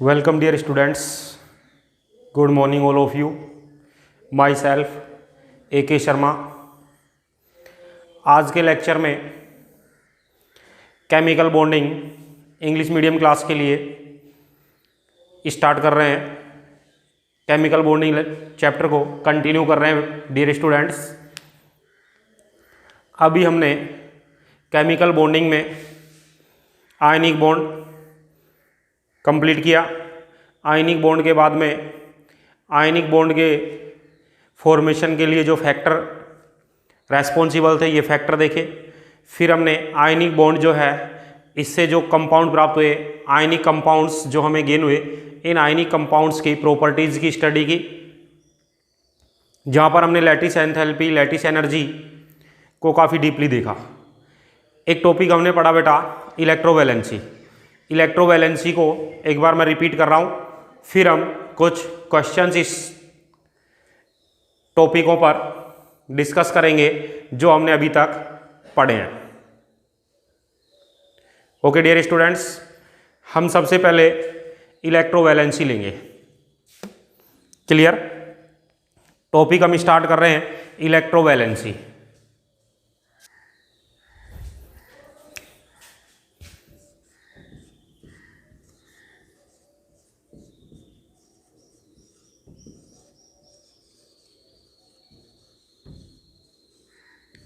Welcome dear students. Good morning all of you. Myself A.K. Sharma. आज के lecture में chemical bonding English medium class के लिए start कर रहे हैं. केमिकल बॉन्डिंग चैप्टर को कंटिन्यू कर रहे हैं डियर स्टूडेंट्स. अभी हमने केमिकल बॉन्डिंग में आयनिक बॉन्ड कंप्लीट किया. आयनिक बॉन्ड के बाद में आयनिक बॉन्ड के फॉर्मेशन के लिए जो फैक्टर रेस्पॉन्सिबल थे ये फैक्टर देखे. फिर हमने आयनिक बॉन्ड जो है इससे जो कंपाउंड प्राप्त हुए, आयनिक कंपाउंड्स जो हमें गेन हुए, इन आयनिक कंपाउंड्स की प्रॉपर्टीज़ की स्टडी की, जहाँ पर हमने लैटिस एंथैल्पी, लैटिस एनर्जी को काफ़ी डीपली देखा. एक टॉपिक हमने पढ़ा बेटा इलेक्ट्रोवैलेंसी. इलेक्ट्रोवैलेंसी को एक बार मैं रिपीट कर रहा हूँ, फिर हम कुछ क्वेश्चंस इस टॉपिकों पर डिस्कस करेंगे जो हमने अभी तक पढ़े हैं. ओके डियर स्टूडेंट्स, हम सबसे पहले इलेक्ट्रोवैलेंसी लेंगे. क्लियर? टॉपिक हम स्टार्ट कर रहे हैं इलेक्ट्रोवैलेंसी.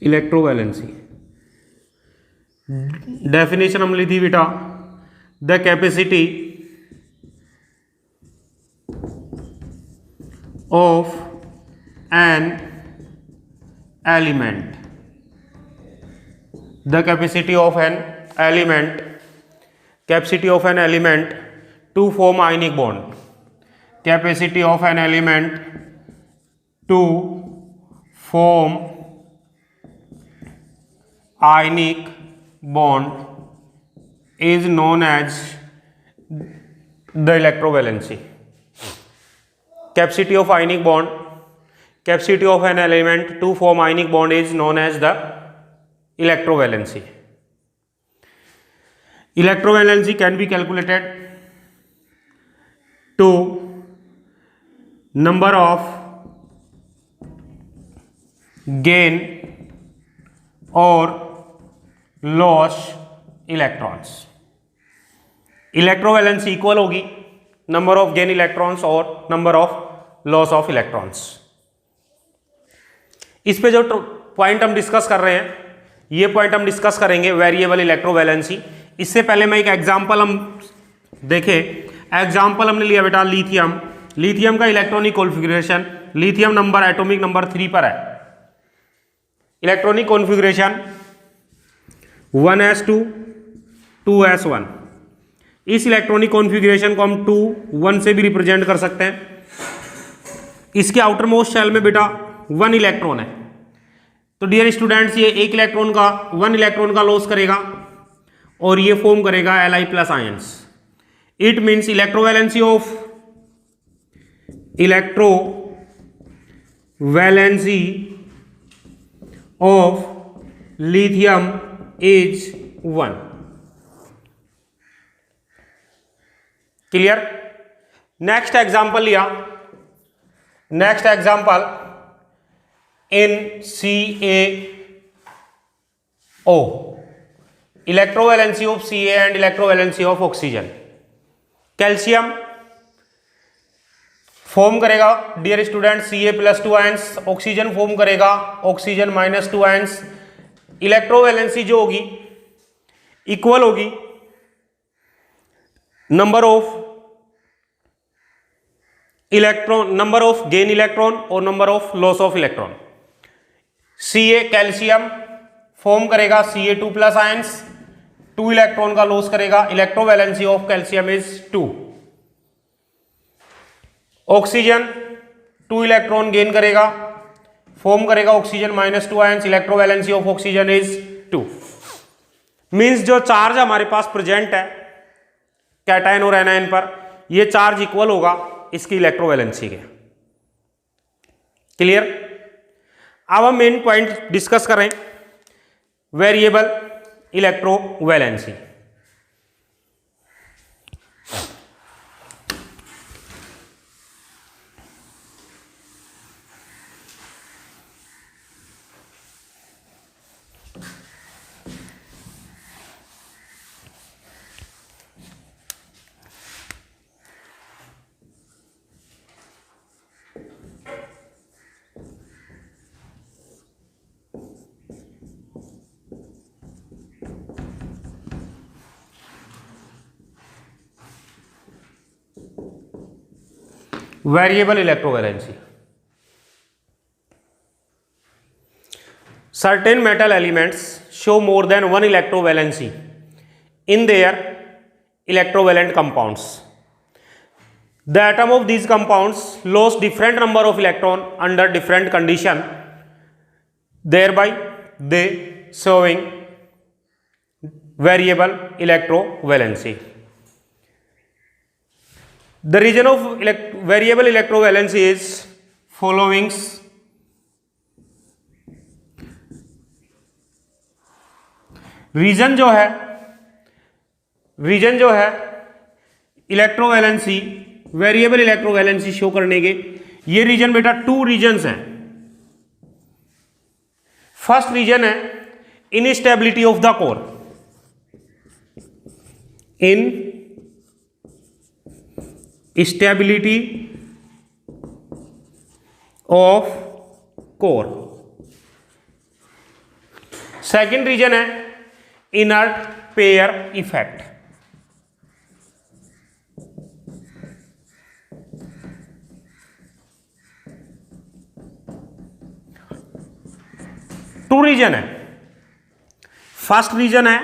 इलेक्ट्रोवैलेंसी डेफिनेशन हम ली थी बेटा, the capacity of an element, the capacity of an element, capacity of an element to form ionic bond, capacity of an element to form ionic bond is known as the electrovalency. Capacity of ionic bond, capacity of an element to form ionic bond is known as the electrovalency. Electrovalency can be calculated to number of gain और loss electrons. Electrovalency equal होगी number of gain electrons और number of loss of electrons. इस पे जो point हम discuss कर रहे हैं, ये पॉइंट हम डिस्कस करेंगे वेरिएबल इलेक्ट्रोवैलेंसी. इससे पहले मैं एक एग्जांपल हम देखें. एग्जांपल हमने लिया बेटा लिथियम. लिथियम का electronic configuration, lithium number atomic number 3 पर है. Electronic configuration 1s2 2s1. इस इलेक्ट्रॉनिक कॉन्फ़िगरेशन को हम 2 1 से भी रिप्रेजेंट कर सकते हैं. इसके आउटर मोस्ट शेल में बेटा 1 इलेक्ट्रॉन है. तो डियर स्टूडेंट्स, ये 1 इलेक्ट्रॉन का लॉस करेगा और ये फॉर्म करेगा Li+ ions. It means electrovalency of lithium is 1. Clear? Next example लिया. Next example in CaO, electrovalency of Ca and electrovalency of oxygen. Calcium form करेगा dear student Ca+2 ions, oxygen form करेगा oxygen -2 ions. Electrovalency जो होगी equal होगी number of gain electron और number of loss of electron. Ca calcium form करेगा Ca2+ ions, 2 electron का loss करेगा. Electrovalency of calcium is 2. Oxygen 2 electron gain करेगा, form करेगा oxygen -2 ions. Electrovalency of oxygen is 2. Means जो charge हमारे पास present है cation और एनायन पर, ये चार्ज इक्वल होगा इसकी इलेक्ट्रोवैलेंसी के. क्लियर? अब हम मेन पॉइंट डिस्कस करें variable electrovalency. Variable electrovalency. Certain metal elements show more than one electrovalency in their electrovalent compounds. The atom of these compounds lost different number of electron under different condition, thereby they showing variable electrovalency. The region of variable electrovalency is following. Reason जो है electrovalency, variable electrovalency show करने के, ये reason बेटा 2 reasons हैं। First reason है instability of the core, in stability of core. Second reason is inert pair effect. Two reason है, first reason है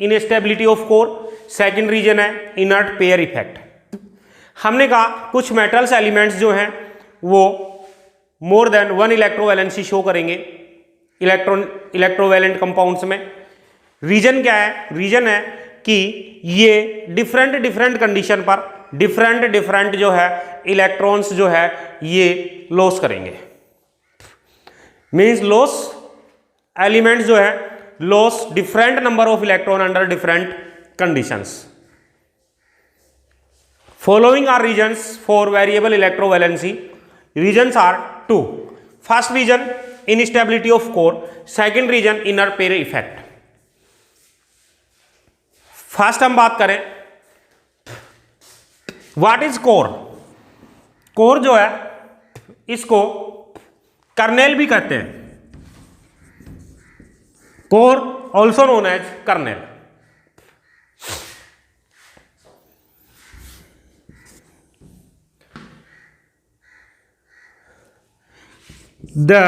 instability of core, second reason is inert pair effect. हमने कहा कुछ metals elements जो हैं वो more than one electrovalency show करेंगे electrovalent compounds में। रीजन क्या है? रीजन है कि ये डिफरेंट कंडीशन पर डिफरेंट जो है इलेक्ट्रॉन्स जो है ये लॉस करेंगे। मींस लॉस एलिमेंट्स जो है loss different number of electron under different conditions. Following are regions for variable electrovalency. Regions are 2. First region instability of core, second region inner pair effect. First हम बात करें what is core. Core जो है इसको kernel भी कहते हैं, core also known as kernel. The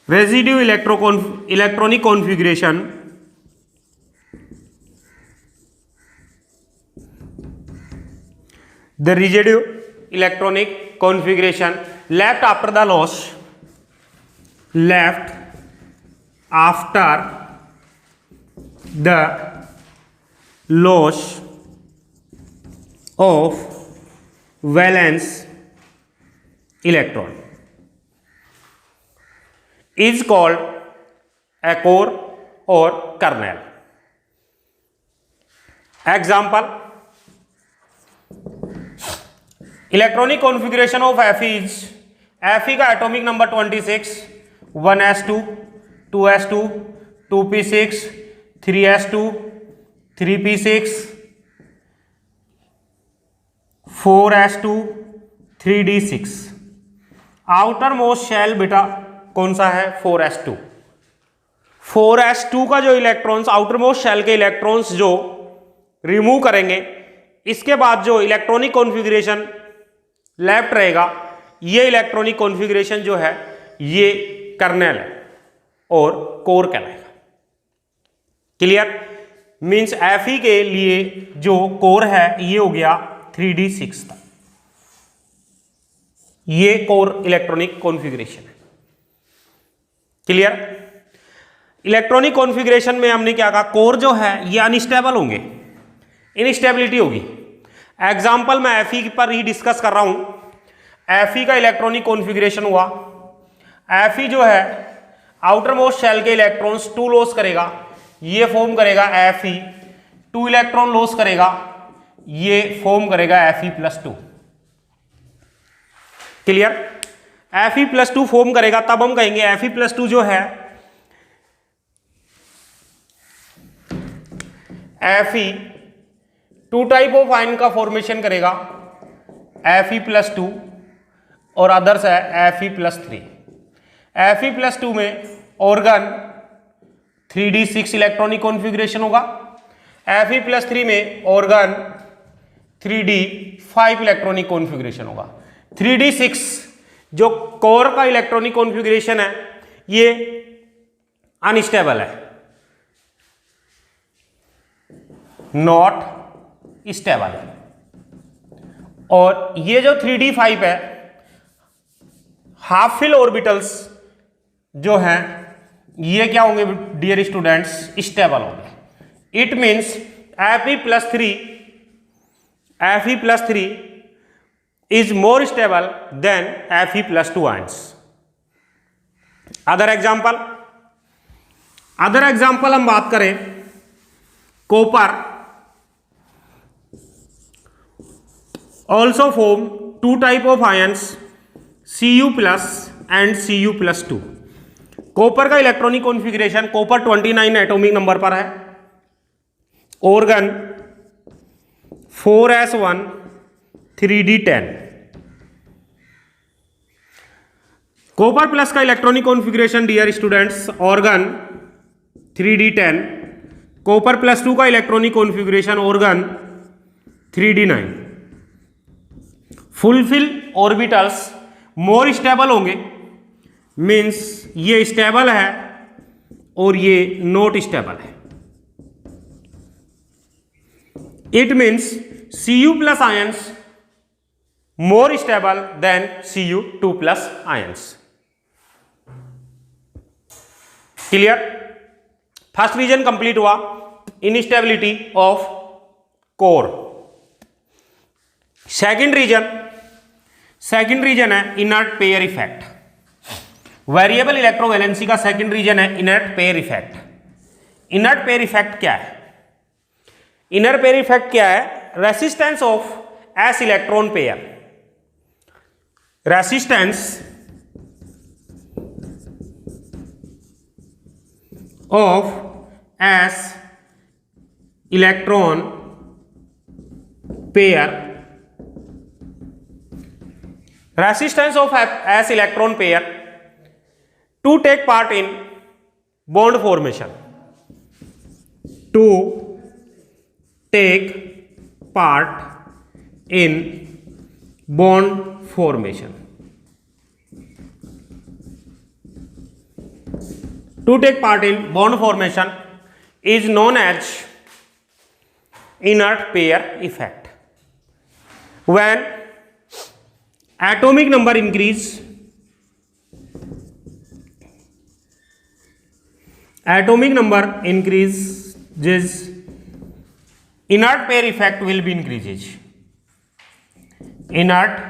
residue electronic configuration left after the loss, left after the loss of valence electron is called a core or kernel. Example, electronic configuration of Fe is, Fe का atomic number 26, 1s2 2s2 2p6 3s2 3p6 4s2 3d6। Outermost shell बेटा कौन सा है? 4s2। 4s2 का जो electrons outermost shell के electrons जो remove करेंगे, इसके बाद जो इलेक्ट्रॉनिक कॉन्फ़िगरेशन लेफ्ट रहेगा, ये इलेक्ट्रॉनिक कॉन्फ़िगरेशन जो है ये कर्नेल है और कोर कहलाएगा। क्लियर? मींस Fe के लिए जो कोर है ये हो गया 3d6 तक, ये कोर इलेक्ट्रॉनिक कॉन्फ़िगरेशन है। क्लियर? इलेक्ट्रॉनिक कॉन्फ़िगरेशन में हमने क्या कहा? कोर जो है ये अनस्टेबल होंगे, इनस्टेबिलिटी होगी। एग्जाम्पल मैं Fe पर ही डिस्कस कर रहा हूं। Fe का इलेक्ट्रॉनिक कॉन्फ़िगरेशन हुआ, Fe जो है आउटर मोस्ट शेल के इलेक्ट्रॉन्स 2 लॉस करेगा, ये फॉर्म करेगा Fe, 2 इलेक्ट्रॉन लॉस करेगा, ये फॉर्म करेगा Fe+2। क्लियर? Fe+2 फॉर्म करेगा, तब हम कहेंगे Fe+2 जो है Fe 2 टाइप ऑफ आयन का फॉर्मेशन करेगा, Fe+2 और अदर्स है Fe+3। Fe+2 में ऑर्गन 3d6 इलेक्ट्रॉनिक कॉन्फ़िगरेशन होगा। Fe+3 में ऑर्गन 3d5 इलेक्ट्रॉनिक कॉन्फ़िगरेशन होगा। 3d6 जो कोर का इलेक्ट्रॉनिक कॉन्फ़िगरेशन है ये अनस्टेबल है, नॉट स्टेबल है। और ये जो 3d5 है, हाफ फिल ऑर्बिटल्स जो हैं ये क्या होंगे डियर स्टूडेंट्स, स्टेबल होंगे। It means Fe+3 is more stable than Fe+2 ions. Other example हम बात करें, copper also form two type of ions Cu+ and Cu+2। Copper का electronic configuration, copper 29 atomic number पर है, argon 4s1 3d10। Copper plus का electronic configuration dear students, argon 3d10। Copper +2 का electronic configuration, argon 3d9। Fulfil orbitals more stable होंगे, means ये stable है और ये नॉट स्टेबल है। It means Cu+ ions more stable than Cu2+ ions। Clear? First reason complete हुआ, instability of core. Second reason is inert pair effect. Variable electrovalency का second reason is inert pair effect. Inert pair effect क्या है? Inner pair effect क्या है? Resistance of s electron pair. Resistance of s electron pair, resistance of s electron pair to take part in bond formation, to take part in bond formation, to take part in bond formation is known as inert pair effect. When atomic number increases, inert pair effect will be increases. Inert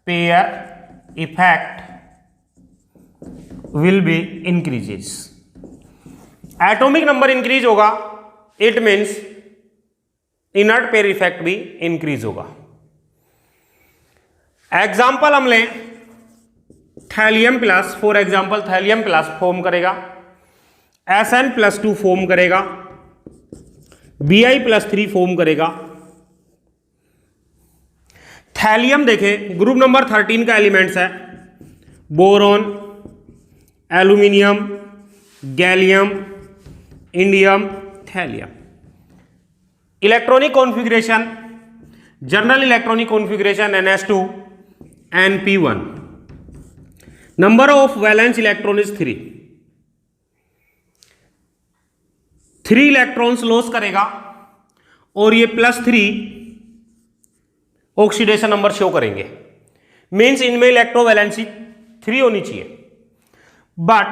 pair effect will be increases. Atomic number increase होगा, it means inert pair effect भी increase होगा। Example हम लें, thallium plus, for example thallium plus form करेगा, Sn+2 form करेगा, Bi+3 form करेगा। Thallium देखें, group number 13 का एलिमेंट्स है, boron, aluminium, gallium, indium, thallium. Electronic configuration, general electronic configuration NS2 Np1। Number of valence electron is 3। 3 electrons loss करेगा और ये +3 oxidation number show करेंगे, मीन्स इनमें इलेक्ट्रोवैलेंसी 3 होनी चाहिए। बट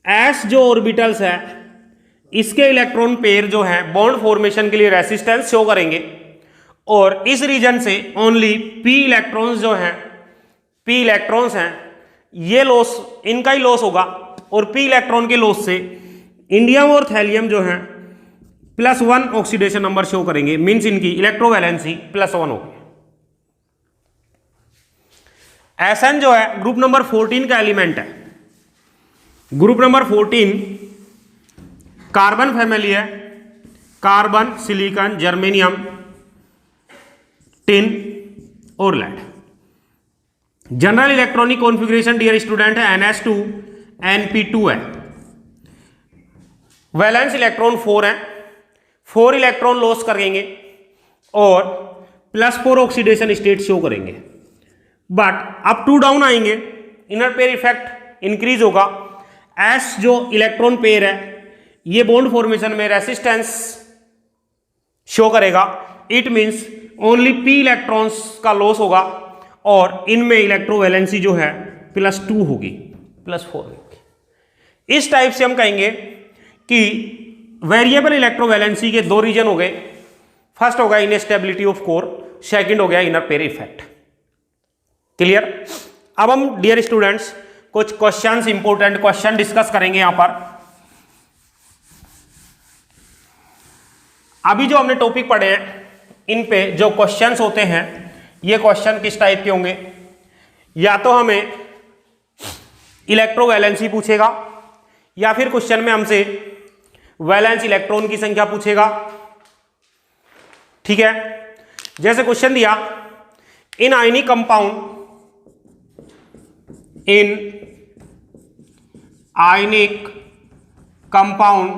एस जो ऑर्बिटल्स है इसके इलेक्ट्रॉन पेयर जो है बॉन्ड फॉर्मेशन के लिए रेसिस्टेंस शो करेंगे, और इस रीजन से ओनली p इलेक्ट्रॉन्स जो हैं, p इलेक्ट्रॉन्स हैं, ये लॉस, इनका ही लॉस होगा, और p इलेक्ट्रॉन के लॉस से इंडियम और थैलियम जो हैं +1 ऑक्सीडेशन नंबर शो करेंगे, मीन्स इनकी इलेक्ट्रोवैलेंसी +1 होगी। Sn जो है ग्रुप नंबर 14 का एलिमेंट है। ग्रुप नंबर 14 कार्बन फैमिली है, कार्बन, सिलिकॉन, जर्मेनियम, टिन और lead. General electronic configuration dear student है NS2 Np2 है। वैलेंस इलेक्ट्रॉन 4 है, 4 इलेक्ट्रॉन लॉस करेंगे और +4 ऑक्सीडेशन स्टेट शो करेंगे, बट अप टू डाउन आएंगे, इनर पेयर इफेक्ट इंक्रीज होगा। एस जो इलेक्ट्रॉन पेयर है ये बॉन्ड फॉर्मेशन में रेसिस्टेंस शो करेगा। It means only p electrons का लॉस होगा और इनमें इलेक्ट्रोवैलेंसी जो है +2 होगी, +4 होगी। इस टाइप से हम कहेंगे कि वेरिएबल इलेक्ट्रोवैलेंसी के 2 रीजन हो गए। फर्स्ट हो गया इनस्टेबिलिटी ऑफ कोर, सेकंड हो गया इनर पेयर इफेक्ट। क्लियर? अब हम डियर स्टूडेंट्स कुछ क्वेश्चंस, इंपॉर्टेंट क्वेश्चन डिस्कस करेंगे यहां पर। अभी जो हमने टॉपिक पढ़े हैं इन पे जो क्वेश्चंस होते हैं ये क्वेश्चन किस टाइप के होंगे? या तो हमें इलेक्ट्रोवैलेंसी पूछेगा या फिर क्वेश्चन में हमसे वैलेंस इलेक्ट्रॉन की संख्या पूछेगा। ठीक है, जैसे क्वेश्चन दिया in ionic compound, in ionic compound,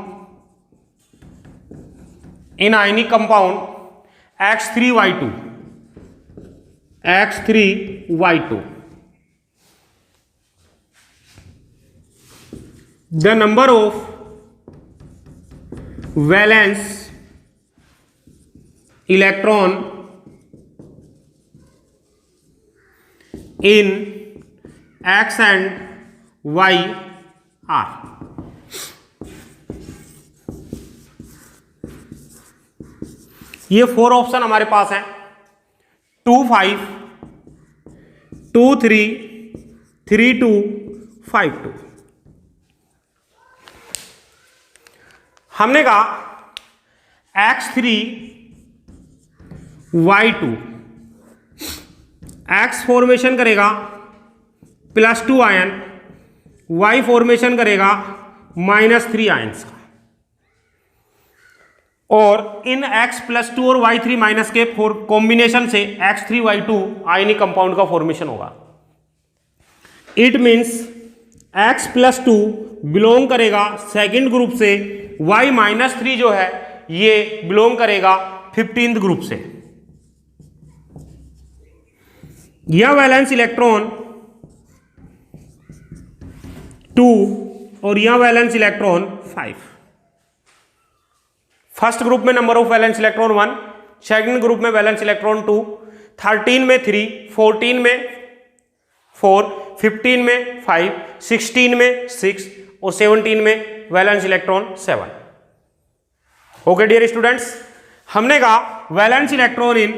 in ionic compound X3Y2, X3Y2 the number of valence electron in X and Y are। ये 4 ऑप्शन हमारे पास हैं 2, 5, 2, 3, 3, 2, 5, 2। हमने कहा X3Y2 X फॉर्मेशन करेगा +2 आयन, Y फॉर्मेशन करेगा -3 आयन्स का, और इन X+2 और Y3- के कॉम्बिनेशन से X3Y2 आयनिक कंपाउंड का फॉर्मेशन होगा। इट मीन्स X+2 बिलोंग करेगा सेकंड ग्रुप से, Y-3 जो है ये बिलोंग करेगा 15th ग्रुप से। यह वैलेंस इलेक्ट्रॉन 2 और यह वैलेंस इलेक्ट्रॉन 5। फर्स्ट ग्रुप में number of valence electron 1, second group में वैलेंस इलेक्ट्रॉन 2, 13 में 3, 14 में 4, 15 में 5, 16 में 6 और 17 में valence electron 7। Okay dear students, हमने कहा वैलेंस इलेक्ट्रॉन इन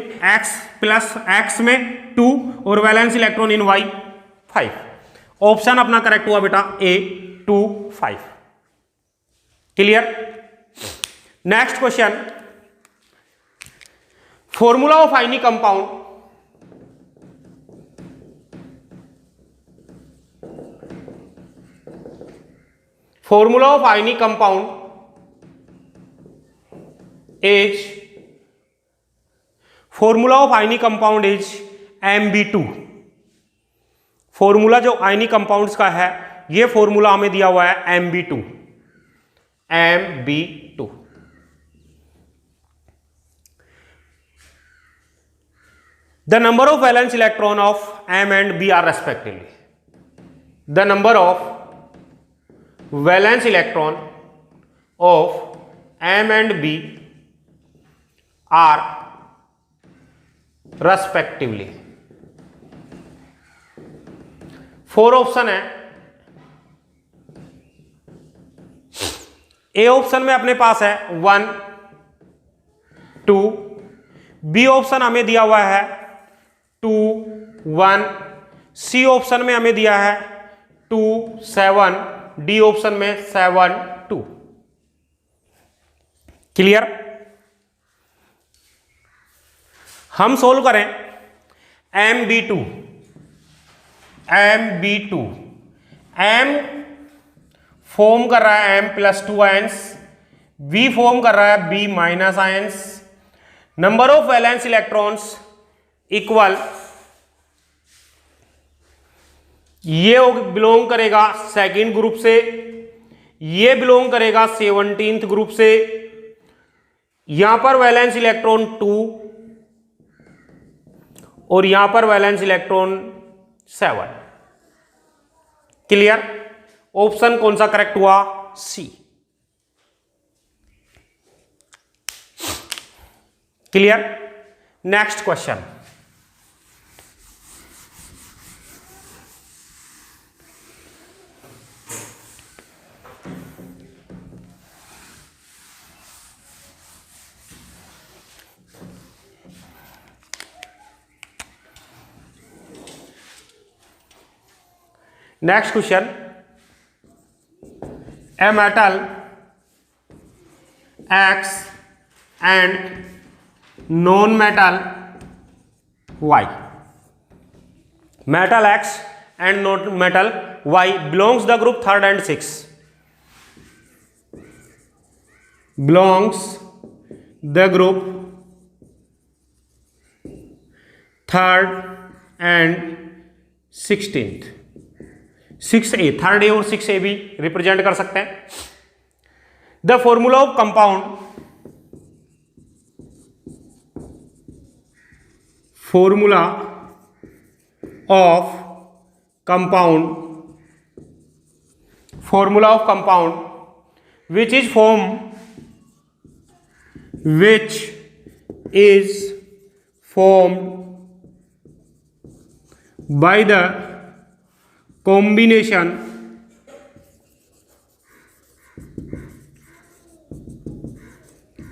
X में 2 और valence electron in Y 5। Option अपना करेक्ट हुआ बेटा A 2, 5। Clear? Next question, formula of ionic compound, formula of ionic compound is, formula of ionic compound is Mb2। Formula जो ionic compounds का है ये formula हमें दिया हुआ है Mb2, Mb2। The number of valence electron of M and B are respectively. The number of valence electron of M and B are respectively। 4 option है। A option में अपने पास है 1, 2, बी ऑप्शन हमें दिया हुआ है 2, 1, सी ऑप्शन में हमें दिया है 2, 7, डी ऑप्शन में 7, 2। क्लियर? हम सोल्व करें Mb2, M फॉर्म कर रहा है M+2 आयंस, B फॉर्म कर रहा है B- ions. Number of valence electrons equal ये बिलोंग करेगा सेकंड ग्रुप से, ये बिलोंग करेगा 17th ग्रुप से, यहां पर वैलेंस इलेक्ट्रॉन 2 और यहां पर वैलेंस इलेक्ट्रॉन 7। क्लियर? ऑप्शन कौन सा करेक्ट हुआ? C. Clear? Next question. Next question, a metal X and non-metal Y. Metal X and non-metal Y belongs the group 3rd and 6th. Belongs the group 3rd and 16th. 6A, 3rd A और 6A भी represent कर सकते हैं। The formula of compound, formula of compound, formula of compound which is formed by the combination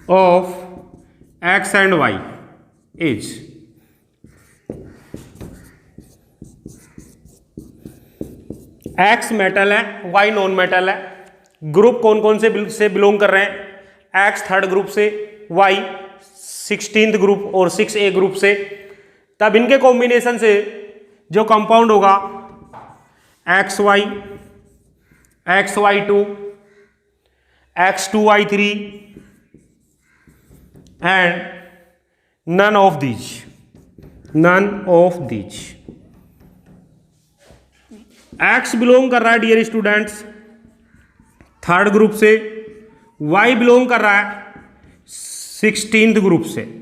of X and Y is X metal है, Y non metal है। Group कौन कौन से बिलोंग कर रहे हैं? X 3rd ग्रुप से, Y 16th group और 6A ग्रुप से। तब इनके कॉम्बिनेशन से जो कंपाउंड होगा XY, XY2, X2Y3 and none of these, X belong कर रहा है डियर स्टूडेंट्स 3rd ग्रुप से, Y बिलोंग कर रहा है 16th ग्रुप से।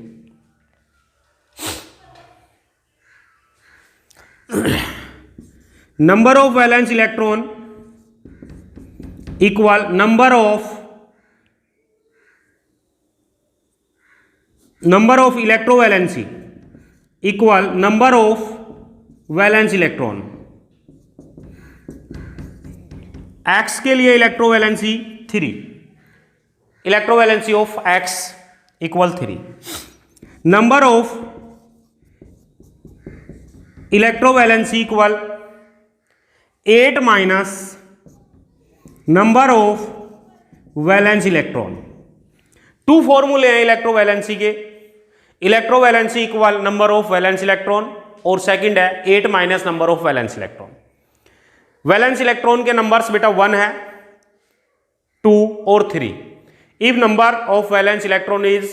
Number of valence electron equal number of electrovalency equal number of valence electron. X के लिए electrovalency 3, electrovalency of X equal 3। Number of electrovalency equal 8 minus number of valence electron. 2 फॉर्मूले हैं electrovalency के, electrovalency equal number of valence electron और second है 8 minus number of valence electron. Valence electron के numbers बेटा 1 है, 2 और 3। If number of valence electron is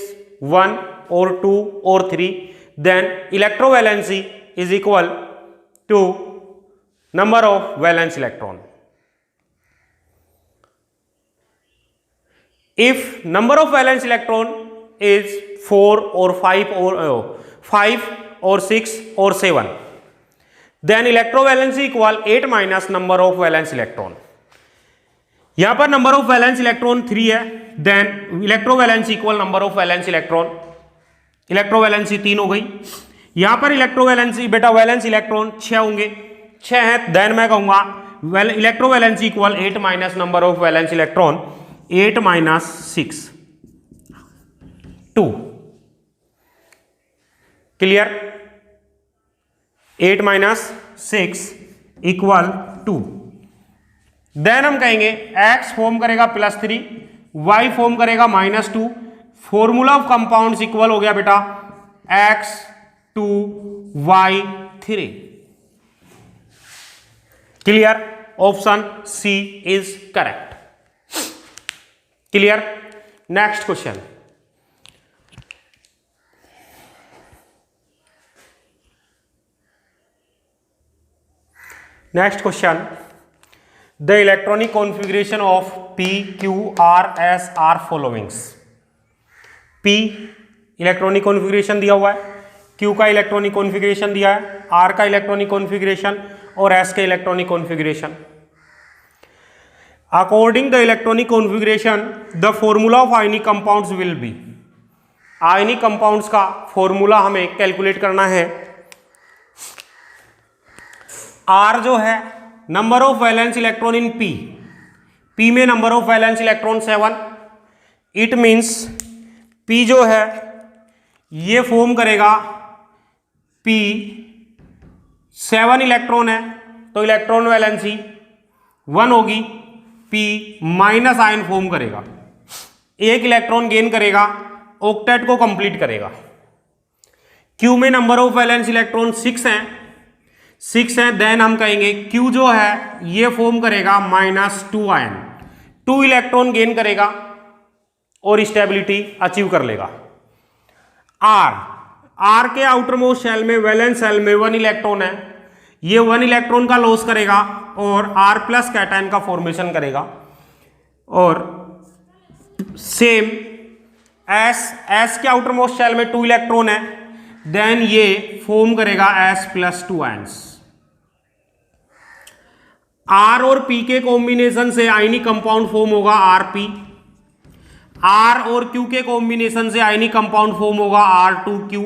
1 और 2 और 3 then electrovalency is equal to number of valence electron. If number of valence electron is 4 or 5 or 6 or 7 then electrovalency equal 8 minus number of valence electron. यहां पर number of valence electron 3 है, then electrovalency equal number of valence electron, electrovalency 3 हो गई। यहां पर electrovalency बेटा valence electron 6 होंगे, 6 है, देन मैं कहूंगा electrovalency equal 8 minus number of valence electron, 8 minus 6 2। Clear? 8 minus 6 equal 2। Then हम कहेंगे X फॉर्म करेगा +3, Y फॉर्म करेगा -2। फॉर्मूला ऑफ कंपाउंड्स इक्वल हो गया बेटा X2Y3। Clear? Option C is correct. Clear? Next question, next question, the electronic configuration of P, Q, R, S are followings. P electronic configuration दिया हुआ है, Q का electronic configuration दिया है, R का इलेक्ट्रॉनिक कॉन्फ़िगरेशन और S का electronic configuration. According the electronic configuration the formula of ionic compounds will be. Ionic compounds का फॉर्मूला हमें कैलकुलेट करना है। R जो है number of valence electron in P में number of valence electron 7। It means P जो है ये फॉर्म करेगा, P 7 इलेक्ट्रॉन है तो इलेक्ट्रॉन वैलेंसी 1 होगी, P माइनस आयन फॉर्म करेगा, एक इलेक्ट्रॉन गेन करेगा, ऑक्टेट को कंप्लीट करेगा। Q में नंबर ऑफ वैलेंस इलेक्ट्रॉन 6 हैं, देन हम कहेंगे Q जो है ये फॉर्म करेगा -2 आयन, 2 इलेक्ट्रॉन गेन करेगा और स्टेबिलिटी अचीव कर लेगा। R के आउटर मोस्ट शेल में, वैलेंस शेल में 1 इलेक्ट्रॉन है, ये 1 इलेक्ट्रॉन का लॉस करेगा और R प्लस कैटायन का फॉर्मेशन करेगा। और सेम S के आउटर मोस्ट शेल में 2 इलेक्ट्रॉन है, देन ये फॉर्म करेगा S+2 आयंस। R और P के कॉम्बिनेशन से आयनिक कंपाउंड फॉर्म होगा Rp, R और Q के कॉम्बिनेशन से आयनिक कंपाउंड फॉर्म होगा R2Q,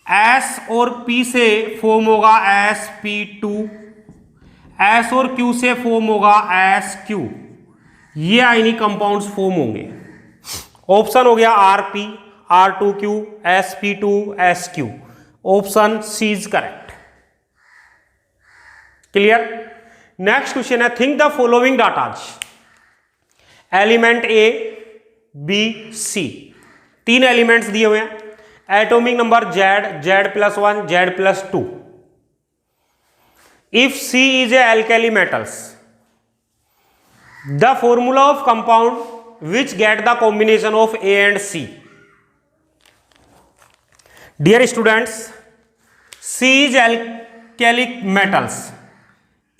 S और P से फॉर्म होगा Sp2, S और Q से फॉर्म होगा Sq। ये आयनिक कंपाउंड्स फॉर्म होंगे। ऑप्शन हो गया Rp, R2Q, Sp2, Sq। Option C is correct. Clear. Next question है, think the following datas. Element A, B, C, 3 elements दिए हुए हैं। Atomic number Z, Z+1, Z+2। If C is a alkali metals, the formula of compound which get the combination of A and C। Dear students, C is alkali metals.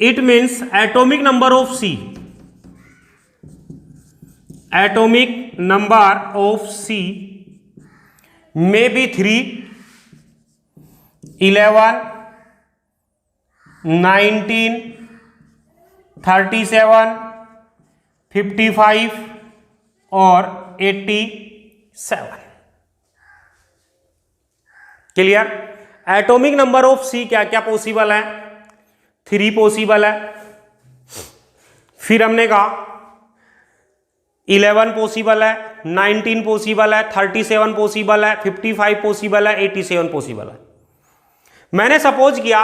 It means atomic number of C, atomic number of C may be 3, 11, 19, 37, 55 और 87। Clear. Atomic number of सी क्या क्या possible है? 3 possible है, फिर हमने कहा 11 possible है, 19 possible है, 37 पॉसिबल है, 55 पॉसिबल है, 87 पॉसिबल है। मैंने सपोज किया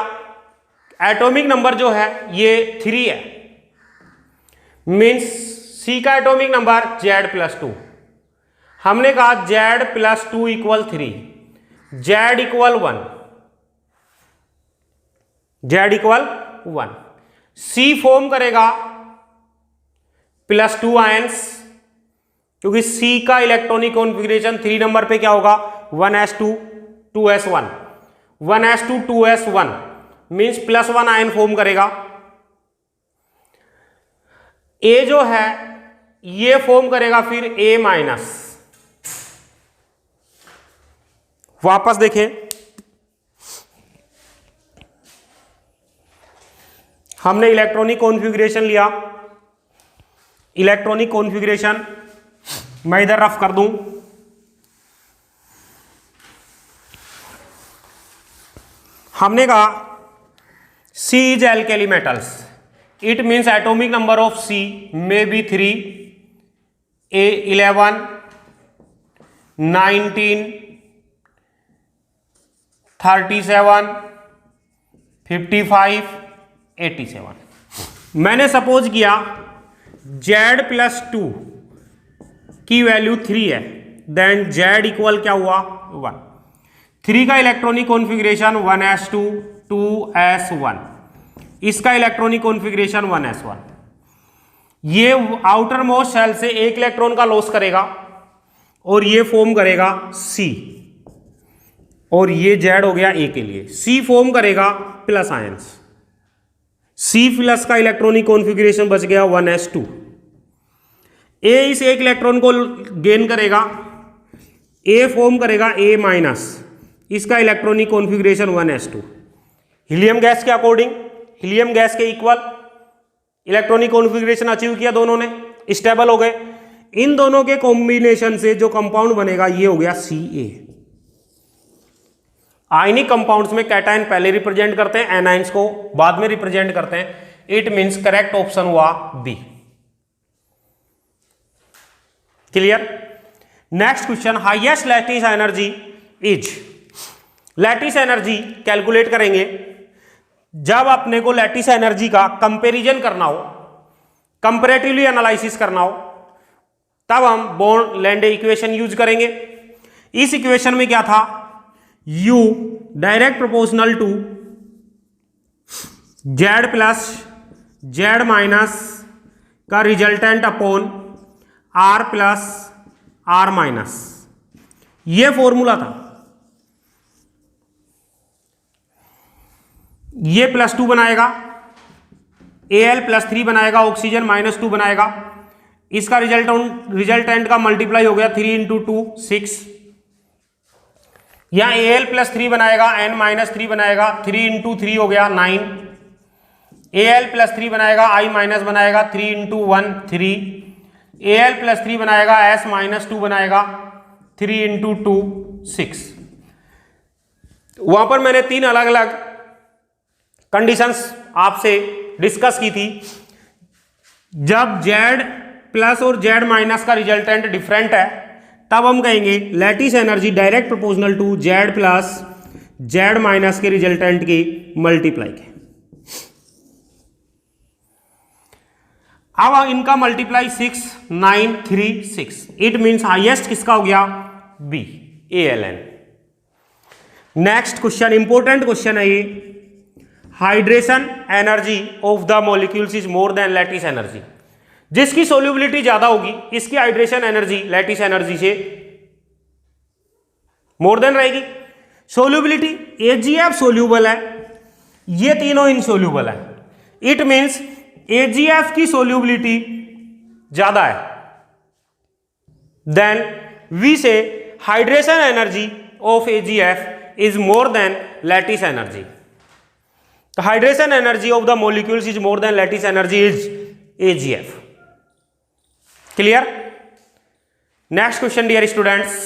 एटॉमिक नंबर जो है ये 3 है, मीन्स सी का एटॉमिक नंबर Z+2। हमने कहा Z+2 = 3, Z = 1, Z = 1। C form करेगा +2 आयंस, क्योंकि C का इलेक्ट्रॉनिक कॉन्फ़िगरेशन 3 नंबर पे क्या होगा? 1s2 2s1, 1s2 2s1 means +1 ion form करेगा। A जो है ये फॉर्म करेगा फिर A-। वापस देखें, हमने इलेक्ट्रॉनिक कॉन्फ़िगरेशन लिया, इलेक्ट्रॉनिक कॉन्फ़िगरेशन मैं इधर रफ कर दूं, हमने कहा C is alkali metals, it means atomic number of C may be 3, A11, 19, 37, 55, 87। मैंने सपोज किया Z+2 की वैल्यू 3 है, देन Z इक्वल क्या हुआ? 1। 3 का इलेक्ट्रॉनिक कॉन्फ़िगरेशन 1s2 2s1, इसका इलेक्ट्रॉनिक कॉन्फ़िगरेशन 1s1। ये आउटर मोस्ट शेल से एक इलेक्ट्रॉन का लॉस करेगा और ये फॉर्म करेगा C, और ये Z हो गया A के लिए। C फॉर्म करेगा प्लस आयंस, C+ का इलेक्ट्रॉनिक कॉन्फ़िगरेशन बच गया 1s2। A इस एक इलेक्ट्रॉन को गेन करेगा, A फॉर्म करेगा A-, इसका electronic configuration 1s2। Helium gas के अकॉर्डिंग, हीलियम गैस के इक्वल इलेक्ट्रॉनिक कॉन्फ़िगरेशन अचीव किया दोनों ने, स्टेबल हो गए। इन दोनों के कॉम्बिनेशन से जो कंपाउंड बनेगा ये हो गया Ca। आयनिक कंपाउंड्स में कैटायन पहले रिप्रेजेंट करते हैं, एनाइंस को बाद में रिप्रेजेंट करते हैं। इट मींस करेक्ट ऑप्शन हुआ B. Clear. Next question, highest lattice energy is. Lattice energy calculate करेंगे जब अपने को लैटिस एनर्जी का कंपैरिजन करना हो, कंपैरेटिवली एनालिसिस करना हो, तब हम बॉर्न लैंडे इक्वेशन यूज करेंगे। इस इक्वेशन में क्या था, U direct proportional to Z plus Z- का resultant upon R plus R-, ये फॉर्मूला था। ये +2 बनाएगा, Al+3 बनाएगा, ऑक्सीजन -2 बनाएगा। इसका रिजल्टेंट का मल्टीप्लाई हो गया 3 × 2 6। यहां Al+3 बनाएगा, N-3 बनाएगा, 3 × 3 हो गया 9। Al+3 बनाएगा, I- बनाएगा, 3 × 1 3। Al+3 बनाएगा, S-2 बनाएगा, 3 × 2 6। वहां पर मैंने 3 अलग अलग कंडीशंस आपसे डिस्कस की थी। जब Z+ और Z- का रिजल्टेंट डिफरेंट है तब हम कहेंगे lattice energy direct proportional to Z+ Z- के रिजल्टेंट की मल्टीप्लाई के। अब इनका मल्टीप्लाई 6 9 3 6। इट मींस हाईएस्ट किसका हो गया, B, Al। Next question, important question है ये। Hydration energy of the molecules is more than lattice energy. जिसकी सोल्यूबिलिटी ज्यादा होगी इसकी हाइड्रेशन एनर्जी लैटिस एनर्जी से मोर देन रहेगी। सोल्यूबिलिटी, AgF सोल्यूबल है, ये तीनों इनसोल्यूबल है। इट मींस AgF की सोल्यूबिलिटी ज्यादा है, then we say hydration energy of AgF is more than lattice energy. The hydration energy of the molecules is more than lattice energy is AgF. Clear? Next question, dear students.